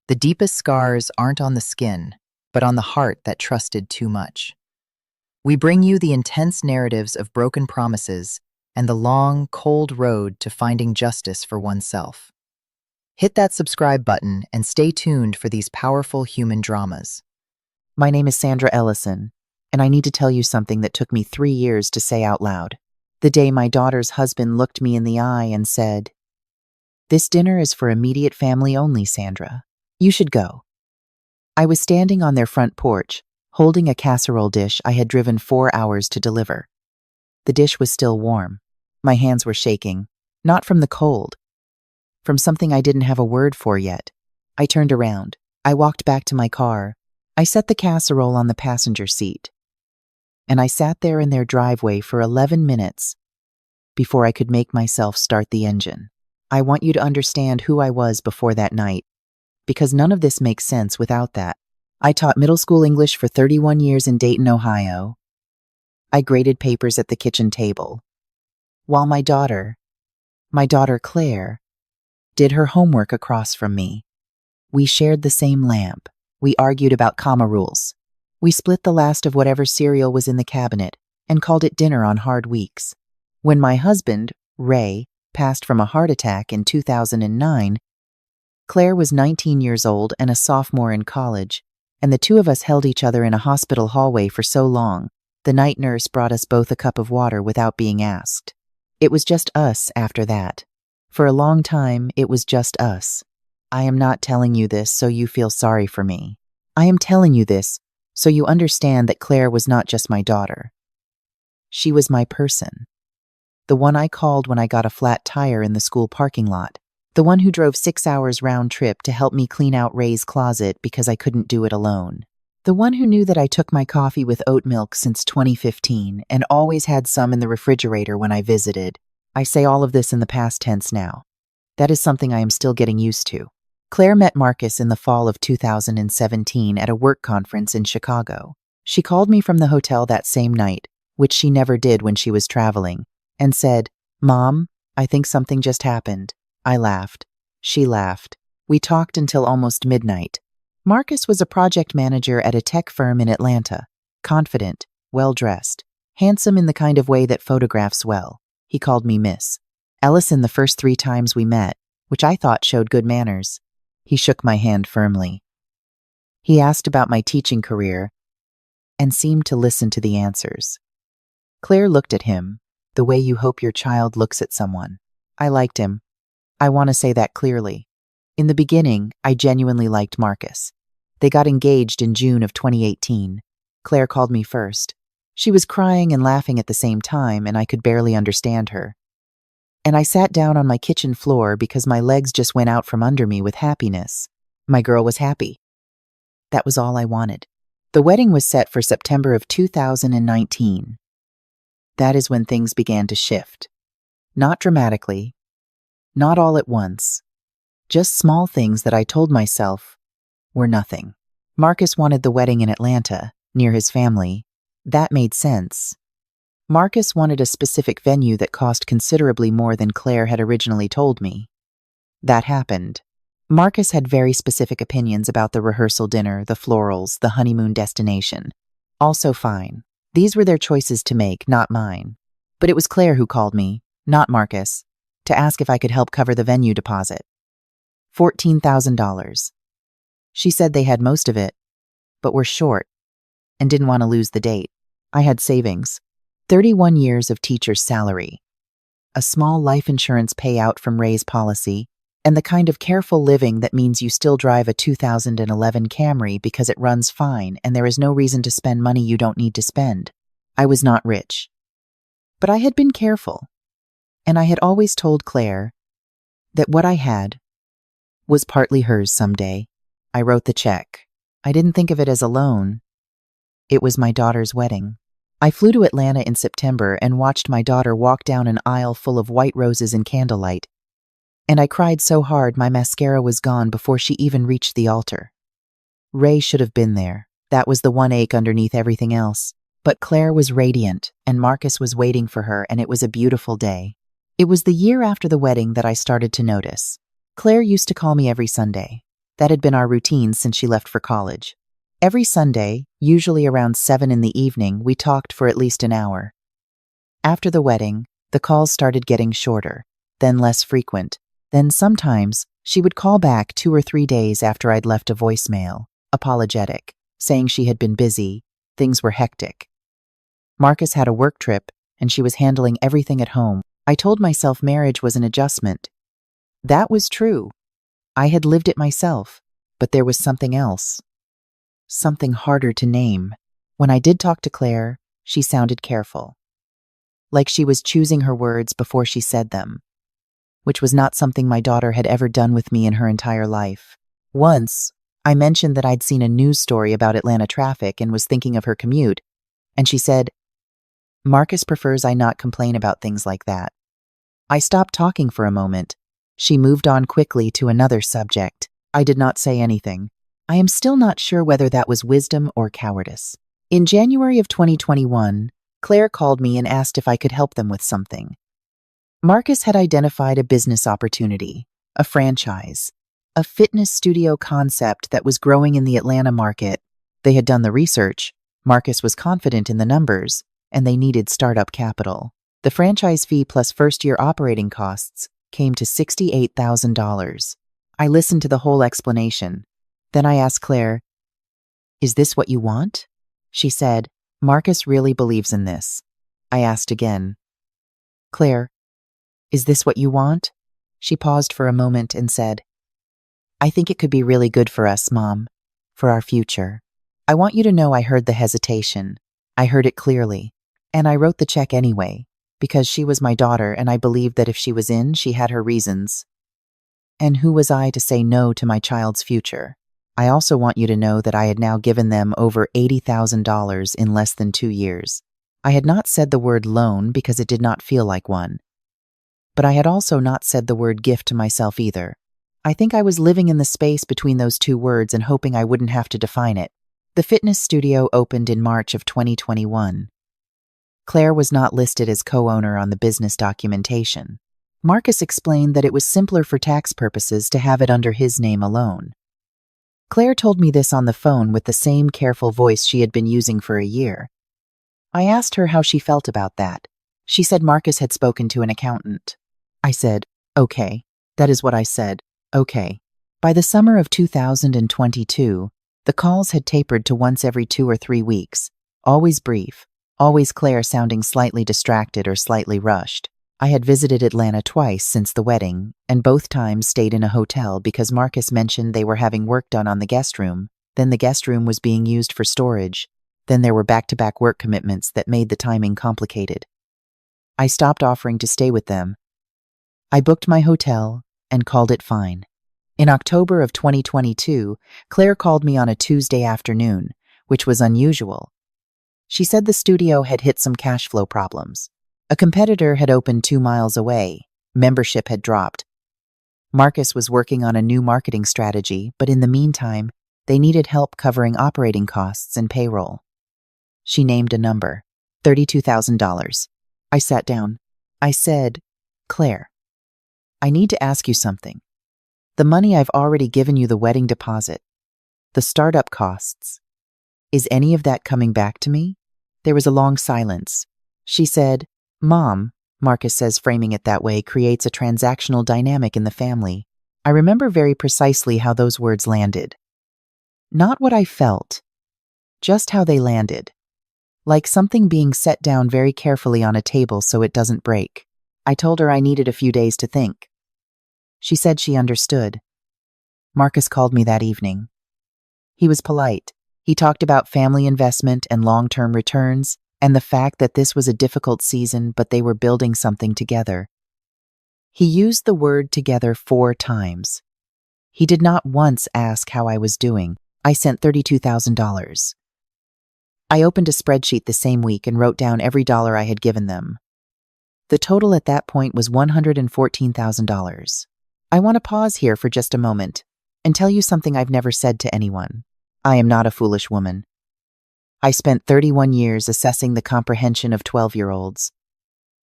The deepest scars aren't on the skin, but on the heart that trusted too much. We bring you the intense narratives of broken promises and the long, cold road to finding justice for oneself. Hit that subscribe button and stay tuned for these powerful human dramas. My name is Sandra Ellison, and I need to tell you something that took me 3 years to say out loud. The day my daughter's husband looked me in the eye and said, "This dinner is for immediate family only, Sandra. You should go." I was standing on their front porch, holding a casserole dish I had driven 4 hours to deliver. The dish was still warm. My hands were shaking, not from the cold, from something I didn't have a word for yet. I turned around. I walked back to my car. I set the casserole on the passenger seat. And I sat there in their driveway for 11 minutes before I could make myself start the engine. I want you to understand who I was before that night, because none of this makes sense without that. I taught middle school English for 31 years in Dayton, Ohio. I graded papers at the kitchen table, while my daughter Claire, did her homework across from me. We shared the same lamp. We argued about comma rules. We split the last of whatever cereal was in the cabinet and called it dinner on hard weeks. When my husband, Ray, passed from a heart attack in 2009, Claire was 19 years old and a sophomore in college, and the two of us held each other in a hospital hallway for so long, the night nurse brought us both a cup of water without being asked. It was just us after that. For a long time, it was just us. I am not telling you this so you feel sorry for me. I am telling you this so you understand that Claire was not just my daughter. She was my person. The one I called when I got a flat tire in the school parking lot. The one who drove 6 hours round trip to help me clean out Ray's closet because I couldn't do it alone. The one who knew that I took my coffee with oat milk since 2015 and always had some in the refrigerator when I visited. I say all of this in the past tense now. That is something I am still getting used to. Claire met Marcus in the fall of 2017 at a work conference in Chicago. She called me from the hotel that same night, which she never did when she was traveling, and said, "Mom, I think something just happened." I laughed. She laughed. We talked until almost midnight. Marcus was a project manager at a tech firm in Atlanta. Confident, well-dressed, handsome in the kind of way that photographs well. He called me Miss Ellison the first 3 times we met, which I thought showed good manners. He shook my hand firmly. He asked about my teaching career and seemed to listen to the answers. Claire looked at him, the way you hope your child looks at someone. I liked him. I want to say that clearly. In the beginning, I genuinely liked Marcus. They got engaged in June of 2018. Claire called me first. She was crying and laughing at the same time, and I could barely understand her. And I sat down on my kitchen floor because my legs just went out from under me with happiness. My girl was happy. That was all I wanted. The wedding was set for September of 2019. That is when things began to shift. Not dramatically. Not all at once. Just small things that I told myself were nothing. Marcus wanted the wedding in Atlanta, near his family. That made sense. Marcus wanted a specific venue that cost considerably more than Claire had originally told me. That happened. Marcus had very specific opinions about the rehearsal dinner, the florals, the honeymoon destination. Also fine. These were their choices to make, not mine. But it was Claire who called me, not Marcus, to ask if I could help cover the venue deposit. $14,000. She said they had most of it, but were short, and didn't want to lose the date. I had savings, 31 years of teacher's salary, a small life insurance payout from Ray's policy, and the kind of careful living that means you still drive a 2011 Camry because it runs fine and there is no reason to spend money you don't need to spend. I was not rich, but I had been careful. And I had always told Claire that what I had was partly hers someday. I wrote the check. I didn't think of it as a loan. It was my daughter's wedding. I flew to Atlanta in September and watched my daughter walk down an aisle full of white roses and candlelight. And I cried so hard my mascara was gone before she even reached the altar. Ray should have been there. That was the one ache underneath everything else. But Claire was radiant, and Marcus was waiting for her, and it was a beautiful day. It was the year after the wedding that I started to notice. Claire used to call me every Sunday. That had been our routine since she left for college. Every Sunday, usually around 7 in the evening, we talked for at least an hour. After the wedding, the calls started getting shorter, then less frequent. Then sometimes, she would call back 2 or 3 days after I'd left a voicemail, apologetic, saying she had been busy, things were hectic. Marcus had a work trip, and she was handling everything at home. I told myself marriage was an adjustment. That was true. I had lived it myself, but there was something else. Something harder to name. When I did talk to Claire, she sounded careful. Like she was choosing her words before she said them, which was not something my daughter had ever done with me in her entire life. Once, I mentioned that I'd seen a news story about Atlanta traffic and was thinking of her commute, and she said, "Marcus prefers I not complain about things like that." I stopped talking for a moment. She moved on quickly to another subject. I did not say anything. I am still not sure whether that was wisdom or cowardice. In January of 2021, Claire called me and asked if I could help them with something. Marcus had identified a business opportunity, a franchise, a fitness studio concept that was growing in the Atlanta market. They had done the research, Marcus was confident in the numbers, and they needed startup capital. The franchise fee plus first-year operating costs came to $68,000. I listened to the whole explanation. Then I asked Claire, "Is this what you want?" She said, "Marcus really believes in this." I asked again, "Claire, is this what you want?" She paused for a moment and said, "I think it could be really good for us, Mom, for our future." I want you to know I heard the hesitation. I heard it clearly. And I wrote the check anyway, because she was my daughter and I believed that if she was in, she had her reasons. And who was I to say no to my child's future? I also want you to know that I had now given them over $80,000 in less than 2 years. I had not said the word loan because it did not feel like one. But I had also not said the word gift to myself either. I think I was living in the space between those two words and hoping I wouldn't have to define it. The fitness studio opened in March of 2021. Claire was not listed as co-owner on the business documentation. Marcus explained that it was simpler for tax purposes to have it under his name alone. Claire told me this on the phone with the same careful voice she had been using for a year. I asked her how she felt about that. She said Marcus had spoken to an accountant. I said, "Okay." That is what I said, "Okay." By the summer of 2022, the calls had tapered to once every 2 or 3 weeks, always brief, always Claire sounding slightly distracted or slightly rushed. I had visited Atlanta twice since the wedding, and both times stayed in a hotel because Marcus mentioned they were having work done on the guest room, then the guest room was being used for storage, then there were back-to-back work commitments that made the timing complicated. I stopped offering to stay with them. I booked my hotel and called it fine. In October of 2022, Claire called me on a Tuesday afternoon, which was unusual. She said the studio had hit some cash flow problems. A competitor had opened 2 miles away. Membership had dropped. Marcus was working on a new marketing strategy, but in the meantime, they needed help covering operating costs and payroll. She named a number, $32,000. I sat down. I said, "Claire, I need to ask you something. The money I've already given you, the wedding deposit, the startup costs, is any of that coming back to me?" There was a long silence. She said, "Mom," Marcus says framing it that way creates a transactional dynamic in the family. I remember very precisely how those words landed. Not what I felt, just how they landed. Like something being set down very carefully on a table so it doesn't break. I told her I needed a few days to think. She said she understood. Marcus called me that evening. He was polite. He talked about family investment and long-term returns, and the fact that this was a difficult season, but they were building something together. He used the word together 4 times. He did not once ask how I was doing. I sent $32,000. I opened a spreadsheet the same week and wrote down every dollar I had given them. The total at that point was $114,000. I want to pause here for just a moment and tell you something I've never said to anyone. I am not a foolish woman. I spent 31 years assessing the comprehension of 12-year-olds,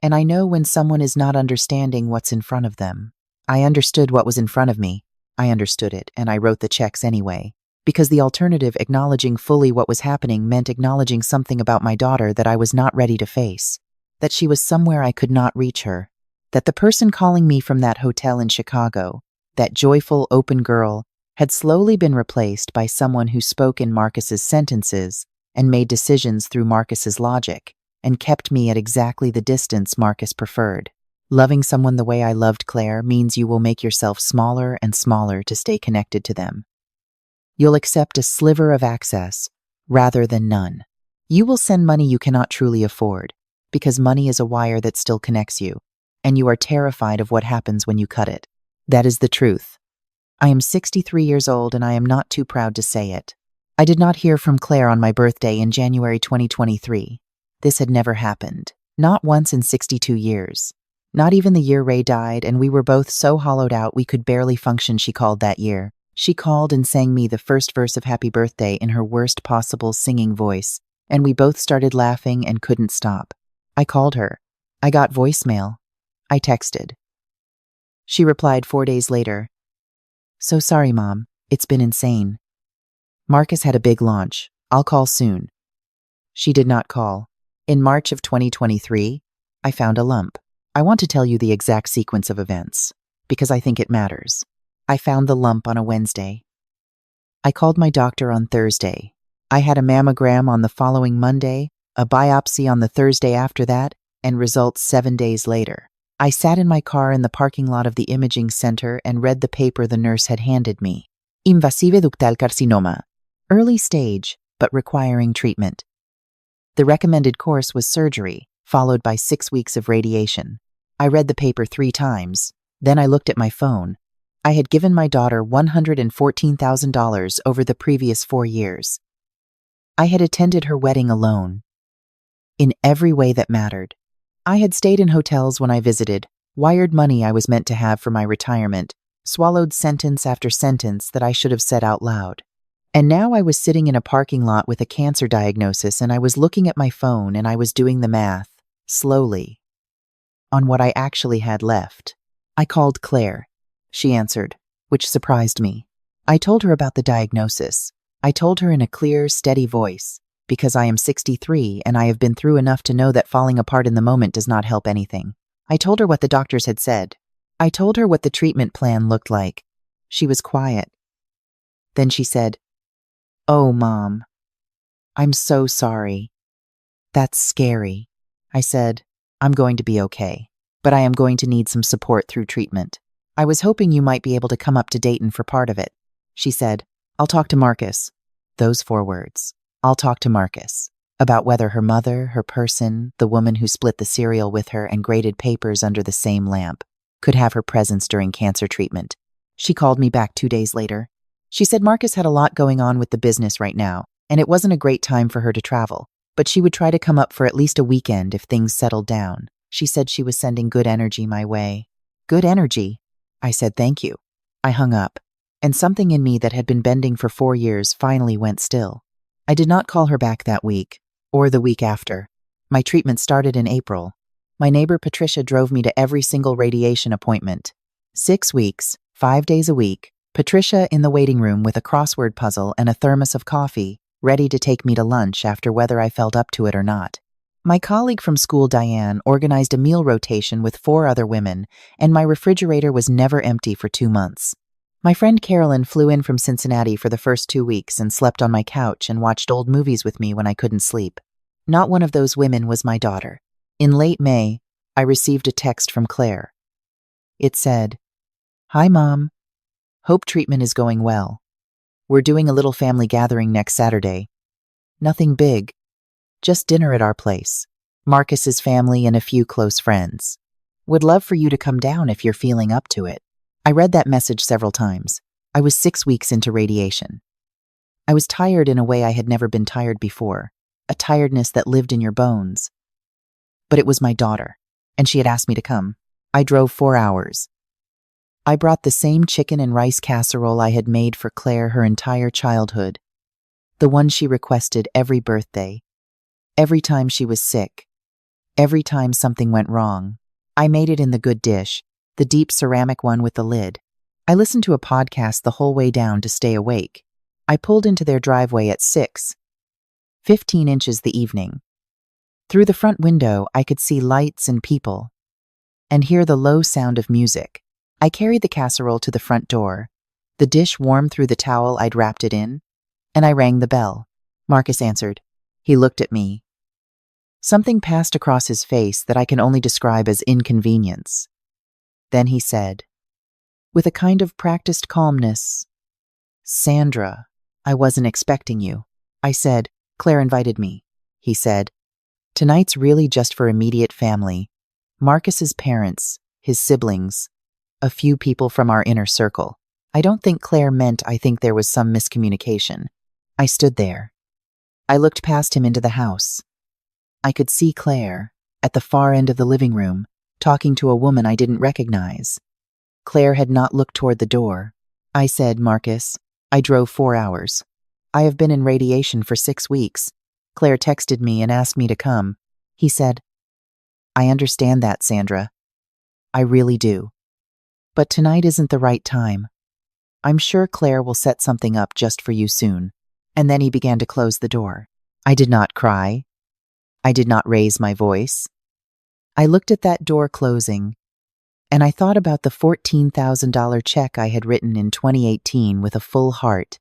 and I know when someone is not understanding what's in front of them. I understood what was in front of me. I understood it, and I wrote the checks anyway, because the alternative, acknowledging fully what was happening, meant acknowledging something about my daughter that I was not ready to face, that she was somewhere I could not reach her, that the person calling me from that hotel in Chicago, that joyful, open girl, had slowly been replaced by someone who spoke in Marcus's sentences and made decisions through Marcus's logic, and kept me at exactly the distance Marcus preferred. Loving someone the way I loved Claire means you will make yourself smaller and smaller to stay connected to them. You'll accept a sliver of access rather than none. You will send money you cannot truly afford, because money is a wire that still connects you, and you are terrified of what happens when you cut it. That is the truth. I am 63 years old, and I am not too proud to say it. I did not hear from Claire on my birthday in January 2023. This had never happened. Not once in 62 years. Not even the year Ray died, and we were both so hollowed out we could barely function. She called that year. She called and sang me the first verse of Happy Birthday in her worst possible singing voice, and we both started laughing and couldn't stop. I called her. I got voicemail. I texted. She replied 4 days later, "So sorry, Mom. It's been insane. Marcus had a big launch. I'll call soon." She did not call. In March of 2023, I found a lump. I want to tell you the exact sequence of events, because I think it matters. I found the lump on a Wednesday. I called my doctor on Thursday. I had a mammogram on the following Monday, a biopsy on the Thursday after that, and results 7 days later. I sat in my car in the parking lot of the imaging center and read the paper the nurse had handed me. Invasive ductal carcinoma. Early stage, but requiring treatment. The recommended course was surgery, followed by 6 weeks of radiation. I read the paper 3 times. Then I looked at my phone. I had given my daughter $114,000 over the previous 4 years. I had attended her wedding alone. In every way that mattered. I had stayed in hotels when I visited, wired money I was meant to have for my retirement, swallowed sentence after sentence that I should have said out loud. And now I was sitting in a parking lot with a cancer diagnosis, and I was looking at my phone and I was doing the math, slowly, on what I actually had left. I called Claire. She answered, which surprised me. I told her about the diagnosis. I told her in a clear, steady voice, because I am 63 and I have been through enough to know that falling apart in the moment does not help anything. I told her what the doctors had said. I told her what the treatment plan looked like. She was quiet. Then she said, "Oh, Mom, I'm so sorry. That's scary." I said, "I'm going to be okay, but I am going to need some support through treatment. I was hoping you might be able to come up to Dayton for part of it." She said, "I'll talk to Marcus." Those 4 words. I'll talk to Marcus. About whether her mother, her person, the woman who split the cereal with her and graded papers under the same lamp, could have her presence during cancer treatment. She called me back 2 days later. She said Marcus had a lot going on with the business right now, and it wasn't a great time for her to travel, but she would try to come up for at least a weekend if things settled down. She said she was sending good energy my way. Good energy? I said thank you. I hung up, and something in me that had been bending for 4 years finally went still. I did not call her back that week, or the week after. My treatment started in April. My neighbor Patricia drove me to every single radiation appointment. 6 weeks, 5 days a week, Patricia in the waiting room with a crossword puzzle and a thermos of coffee, ready to take me to lunch after whether I felt up to it or not. My colleague from school, Diane, organized a meal rotation with 4 other women, and my refrigerator was never empty for 2 months. My friend Carolyn flew in from Cincinnati for the first 2 weeks and slept on my couch and watched old movies with me when I couldn't sleep. Not one of those women was my daughter. In late May, I received a text from Claire. It said, "Hi, Mom. Hope treatment is going well. We're doing a little family gathering next Saturday. Nothing big. Just dinner at our place. Marcus's family and a few close friends. Would love for you to come down if you're feeling up to it." I read that message several times. I was 6 weeks into radiation. I was tired in a way I had never been tired before, a tiredness that lived in your bones. But it was my daughter, and she had asked me to come. I drove 4 hours. I brought the same chicken and rice casserole I had made for Claire her entire childhood, the one she requested every birthday, every time she was sick, every time something went wrong. I made it in the good dish, the deep ceramic one with the lid. I listened to a podcast the whole way down to stay awake. I pulled into their driveway at 6:15 inches the evening. Through the front window, I could see lights and people, and hear the low sound of music. I carried the casserole to the front door, the dish warm through the towel I'd wrapped it in, and I rang the bell. Marcus answered. He looked at me. Something passed across his face that I can only describe as inconvenience. Then he said, with a kind of practiced calmness, "Sandra, I wasn't expecting you." I said, "Claire invited me." He said, "Tonight's really just for immediate family. Marcus's parents, his siblings, a few people from our inner circle." I don't think Claire meant I think there was some miscommunication. I stood there. I looked past him into the house. I could see Claire, at the far end of the living room, talking to a woman I didn't recognize. Claire had not looked toward the door. I said, "Marcus, I drove 4 hours. I have been in radiation for 6 weeks. Claire texted me and asked me to come." He said, "I understand that, Sandra. I really do. But tonight isn't the right time. I'm sure Claire will set something up just for you soon." And then he began to close the door. I did not cry. I did not raise my voice. I looked at that door closing, and I thought about the $14,000 check I had written in 2018 with a full heart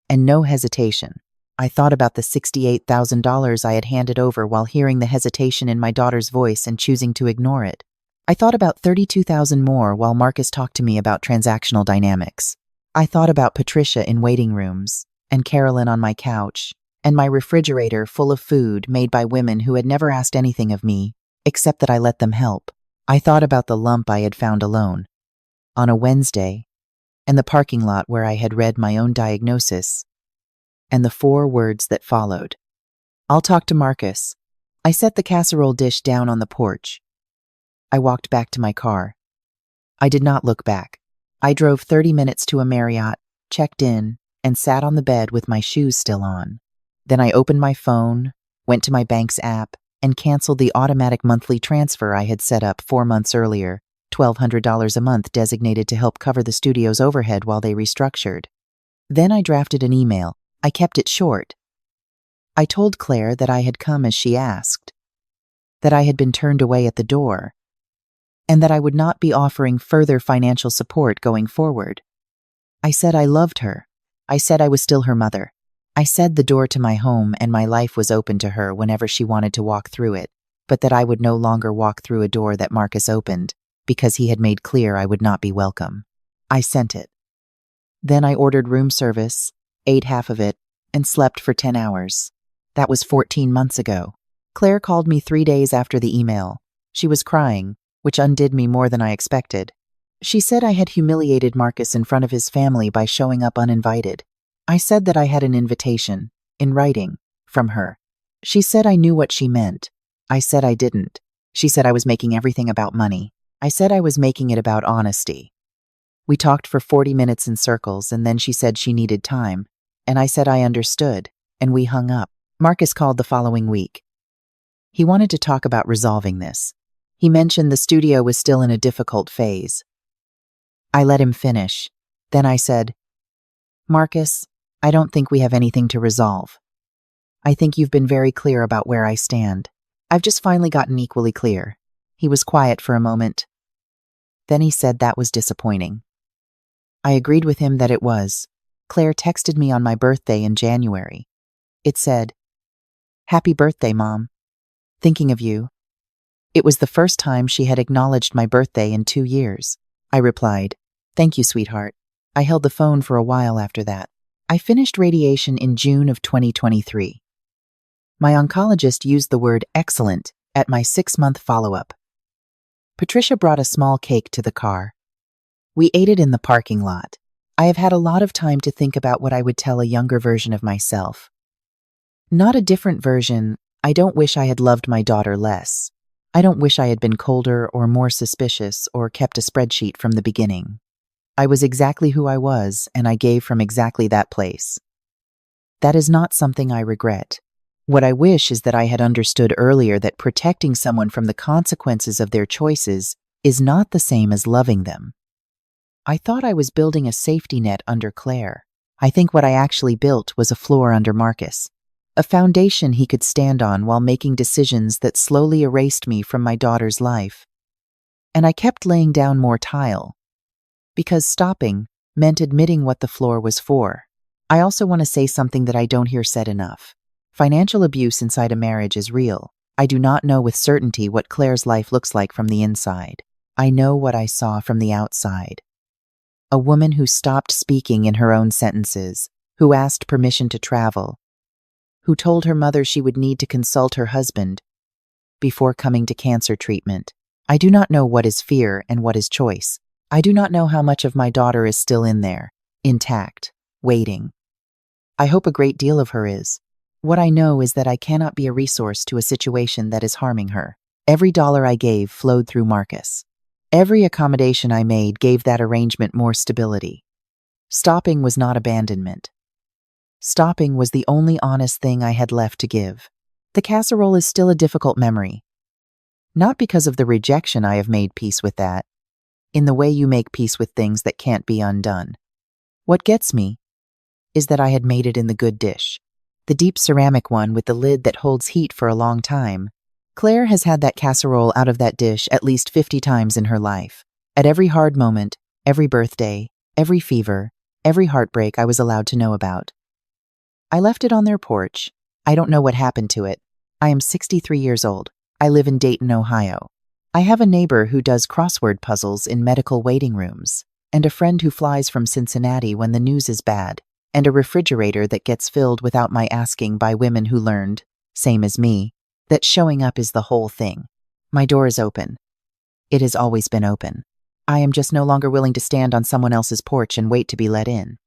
and no hesitation. I thought about the $68,000 I had handed over while hearing the hesitation in my daughter's voice and choosing to ignore it. I thought about $32,000 more while Marcus talked to me about transactional dynamics. I thought about Patricia in waiting rooms, and Carolyn on my couch, and my refrigerator full of food made by women who had never asked anything of me, except that I let them help. I thought about the lump I had found alone, on a Wednesday, and the parking lot where I had read my own diagnosis, and the 4 words that followed. "I'll talk to Marcus." I set the casserole dish down on the porch. I walked back to my car. I did not look back. I drove 30 minutes to a Marriott, checked in, and sat on the bed with my shoes still on. Then I opened my phone, went to my bank's app, and canceled the automatic monthly transfer I had set up 4 months earlier, $1,200 a month designated to help cover the studio's overhead while they restructured. Then I drafted an email. I kept it short. I told Claire that I had come as she asked, that I had been turned away at the door, and that I would not be offering further financial support going forward. I said I loved her. I said I was still her mother. I said the door to my home and my life was open to her whenever she wanted to walk through it, but that I would no longer walk through a door that Marcus opened, because he had made clear I would not be welcome. I sent it. Then I ordered room service, ate half of it, and slept for 10 hours. That was 14 months ago. Claire called me 3 days after the email. She was crying, which undid me more than I expected. She said I had humiliated Marcus in front of his family by showing up uninvited. I said that I had an invitation, in writing, from her. She said I knew what she meant. I said I didn't. She said I was making everything about money. I said I was making it about honesty. We talked for 40 minutes in circles, and then she said she needed time, and I said I understood, and we hung up. Marcus called the following week. He wanted to talk about resolving this. He mentioned the studio was still in a difficult phase. I let him finish. Then I said, "Marcus, I don't think we have anything to resolve. I think you've been very clear about where I stand. I've just finally gotten equally clear." He was quiet for a moment. Then he said that was disappointing. I agreed with him that it was. Claire texted me on my birthday in January. It said, "Happy birthday, Mom. Thinking of you." It was the first time she had acknowledged my birthday in 2 years. I replied, "Thank you, sweetheart." I held the phone for a while after that. I finished radiation in June of 2023. My oncologist used the word excellent at my 6-month follow-up. Patricia brought a small cake to the car. We ate it in the parking lot. I have had a lot of time to think about what I would tell a younger version of myself. Not a different version. I don't wish I had loved my daughter less. I don't wish I had been colder or more suspicious or kept a spreadsheet from the beginning. I was exactly who I was, and I gave from exactly that place. That is not something I regret. What I wish is that I had understood earlier that protecting someone from the consequences of their choices is not the same as loving them. I thought I was building a safety net under Claire. I think what I actually built was a floor under Marcus, a foundation he could stand on while making decisions that slowly erased me from my daughter's life. And I kept laying down more tile, because stopping meant admitting what the floor was for. I also want to say something that I don't hear said enough. Financial abuse inside a marriage is real. I do not know with certainty what Claire's life looks like from the inside. I know what I saw from the outside. A woman who stopped speaking in her own sentences, who asked permission to travel, who told her mother she would need to consult her husband before coming to cancer treatment. I do not know what is fear and what is choice. I do not know how much of my daughter is still in there, intact, waiting. I hope a great deal of her is. What I know is that I cannot be a resource to a situation that is harming her. Every dollar I gave flowed through Marcus. Every accommodation I made gave that arrangement more stability. Stopping was not abandonment. Stopping was the only honest thing I had left to give. The casserole is still a difficult memory. Not because of the rejection I have made peace with that, in the way you make peace with things that can't be undone. What gets me is that I had made it in the good dish, the deep ceramic one with the lid that holds heat for a long time. Claire has had that casserole out of that dish at least 50 times in her life. At every hard moment, every birthday, every fever, every heartbreak I was allowed to know about. I left it on their porch. I don't know what happened to it. I am 63 years old. I live in Dayton, Ohio. I have a neighbor who does crossword puzzles in medical waiting rooms, and a friend who flies from Cincinnati when the news is bad, and a refrigerator that gets filled without my asking by women who learned, same as me, that showing up is the whole thing. My door is open. It has always been open. I am just no longer willing to stand on someone else's porch and wait to be let in.